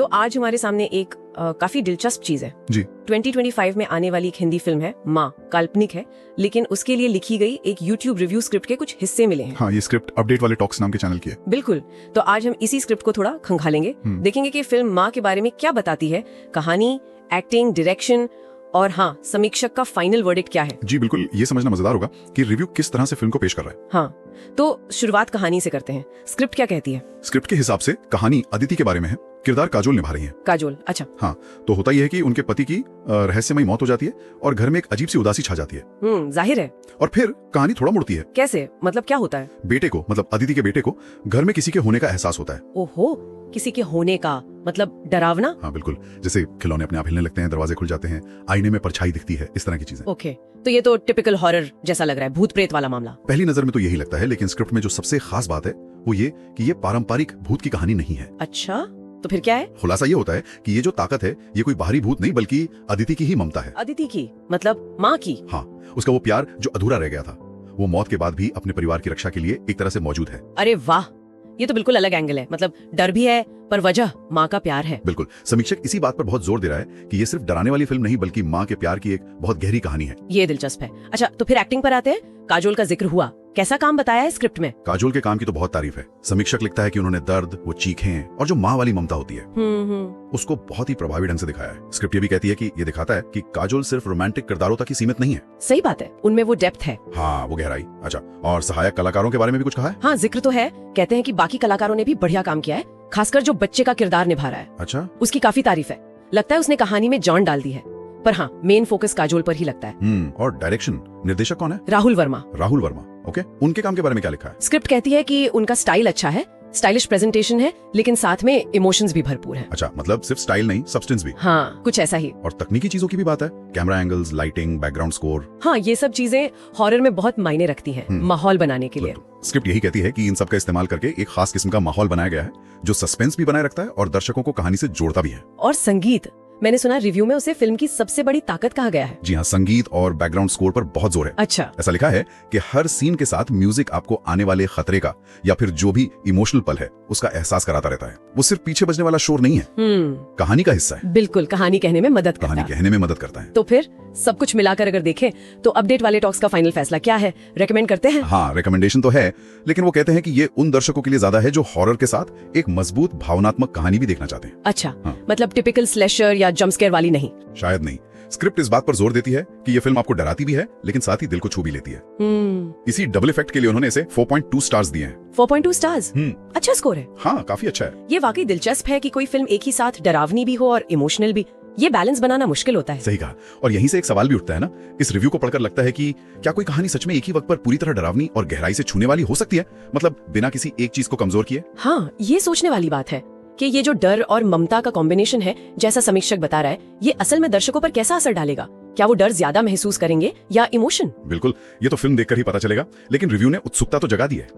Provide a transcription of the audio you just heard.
तो आज हमारे सामने एक काफी दिलचस्प चीज है जी। 2025 में आने वाली एक हिंदी फिल्म है माँ। काल्पनिक है, लेकिन उसके लिए लिखी गई एक YouTube रिव्यू स्क्रिप्ट के कुछ हिस्से मिले हैं। हाँ, ये स्क्रिप्ट अपडेट वाले टॉक्स नाम के चैनल की है। बिल्कुल। तो आज हम इसी स्क्रिप्ट को थोड़ा खंगालेंगे, देखेंगे कि फिल्म माँ के बारे में क्या बताती है, कहानी, एक्टिंग, डायरेक्शन और हाँ, समीक्षक का फाइनल वर्डिक्ट क्या है। जी बिल्कुल, ये समझना मजेदार होगा कि रिव्यू किस तरह से फिल्म को पेश कर रहा है। हाँ, तो शुरुआत कहानी से करते हैं। स्क्रिप्ट क्या कहती है? स्क्रिप्ट के हिसाब से कहानी अदिति के बारे में है। किरदार काजोल निभा रही हैं। काजोल, अच्छा। हाँ, तो होता यह है कि उनके पति की रहस्यमयी मौत हो जाती है और घर में एक अजीब सी उदासी छा जाती है। जाहिर है। और फिर कहानी थोड़ा मुड़ती है। कैसे? मतलब क्या होता है? बेटे को, मतलब अदिति के बेटे को घर में किसी के होने का एहसास होता है। ओहो, किसी के होने का मतलब डरावना? हाँ बिल्कुल, जैसे खिलौने अपने आप हिलने लगते हैं, दरवाजे खुल जाते हैं, आईने में परछाई दिखती है, इस तरह की चीजें। ओके, तो ये तो टिपिकल हॉरर जैसा लग रहा है, भूत प्रेत वाला मामला। पहली नजर में तो यही लगता है, लेकिन स्क्रिप्ट में जो सबसे खास बात है वो ये कि ये पारंपरिक भूत की कहानी नहीं है। अच्छा, तो फिर क्या है? खुलासा ये होता है कि ये जो ताकत है ये कोई बाहरी भूत नहीं बल्कि अदिति की ही ममता है। अदिति की मतलब माँ की? हाँ, उसका वो प्यार जो अधूरा रह गया था, वो मौत के बाद भी अपने परिवार की रक्षा के लिए एक तरह से मौजूद है। अरे वाह, ये तो बिल्कुल अलग एंगल है। मतलब डर भी है पर वजह माँ का प्यार है। बिल्कुल, समीक्षक इसी बात पर बहुत जोर दे रहा है कि ये सिर्फ डराने वाली फिल्म नहीं बल्कि माँ के प्यार की एक बहुत गहरी कहानी है। ये दिलचस्प है। अच्छा, तो फिर एक्टिंग पर आते हैं। काजोल का जिक्र हुआ, कैसा काम बताया है स्क्रिप्ट में? काजोल के काम की तो बहुत तारीफ है। समीक्षक लिखता है कि उन्होंने दर्द, वो चीखें और जो माँ वाली ममता होती है उसको बहुत ही प्रभावी ढंग से दिखाया है। स्क्रिप्ट ये भी कहती है कि ये दिखाता है कि काजोल सिर्फ रोमांटिक किरदारों तक ही सीमित नहीं है। सही बात है, उनमें वो डेप्थ है। हाँ, वो गहराई। अच्छा, और सहायक कलाकारों के बारे में भी कुछ कहा है? हाँ, जिक्र तो है। कहते हैं कि बाकी कलाकारों ने भी बढ़िया काम किया है, खासकर जो बच्चे का किरदार निभा रहा है। अच्छा, उसकी काफी तारीफ है। लगता है उसने कहानी में जान डाल दी है। पर हाँ, मेन फोकस काजोल पर ही लगता है। और डायरेक्शन निर्देशक कौन है? राहुल वर्मा। राहुल वर्मा, ओके। उनके काम के बारे में क्या लिखा है? स्क्रिप्ट कहती है कि उनका स्टाइल अच्छा है, स्टाइलिश प्रेजेंटेशन है, लेकिन साथ में इमोशंस भी भरपूर हैं। अच्छा, मतलब सिर्फ स्टाइल नहीं, सब्सटेंस भी। हाँ, कुछ ऐसा ही। और तकनीकी चीजों की भी बात है, camera angles, lighting, background score. हाँ, ये सब चीजें हॉरर में बहुत मायने रखती हैं, माहौल बनाने के लिए। स्क्रिप्ट यही कहती है कि इन सब का इस्तेमाल करके एक खास किस्म का माहौल बनाया गया है जो सस्पेंस भी बनाए रखता है और दर्शकों को कहानी से जोड़ता भी है। और संगीत, मैंने सुना रिव्यू में उसे फिल्म की सबसे बड़ी ताकत कहा गया है। जी हाँ, संगीत और बैकग्राउंड स्कोर पर बहुत जोर है। अच्छा, ऐसा लिखा है कि हर सीन के साथ म्यूजिक आपको आने वाले खतरे का या फिर जो भी इमोशनल पल है उसका एहसास कराता रहता है। वो सिर्फ पीछे बजने वाला शोर नहीं है, कहानी का हिस्सा है। बिल्कुल, कहानी कहने में मदद करता है। तो फिर सब कुछ मिलाकर अगर देखें तो अपडेट वाले टॉक्स का फाइनल फैसला क्या है? रेकमेंड करते हैं? हाँ, रिकमेंडेशन तो है, लेकिन वो कहते हैं कि ये उन दर्शकों के लिए ज्यादा है जो हॉरर के साथ एक मजबूत भावनात्मक कहानी भी देखना चाहते हैं। अच्छा, मतलब टिपिकल स्लैशर या जंप स्केयर वाली नहीं? शायद नहीं। स्क्रिप्ट इस बात पर जोर देती है कि ये फिल्म आपको डराती भी है लेकिन साथ ही दिल को छू भी लेती है। इसी डबल इफेक्ट के लिए उन्होंने इसे 4.2 स्टार्स दिए हैं। 4.2 स्टार्स? अच्छा स्कोर है। हाँ, काफी अच्छा है। ये वाकई दिलचस्प है कि कोई फिल्म एक ही साथ डरावनी भी हो और इमोशनल भी। ये बैलेंस बनाना मुश्किल होता है। सही कहा। और यहीं से एक सवाल भी उठता है ना, इस रिव्यू को पढ़कर लगता है कि क्या कोई कहानी सच में एक ही वक्त पर पूरी तरह डरावनी और गहराई से छूने वाली हो सकती है, मतलब बिना किसी एक चीज को कमजोर किए? हाँ, ये सोचने वाली बात है कि ये जो डर और ममता का कॉम्बिनेशन है, जैसा समीक्षक बता रहा है, ये असल में दर्शकों पर कैसा असर डालेगा? क्या वो डर ज्यादा महसूस करेंगे या इमोशन? बिल्कुल, ये तो फिल्म देखकर ही पता चलेगा, लेकिन रिव्यू ने उत्सुकता तो जगा दी है।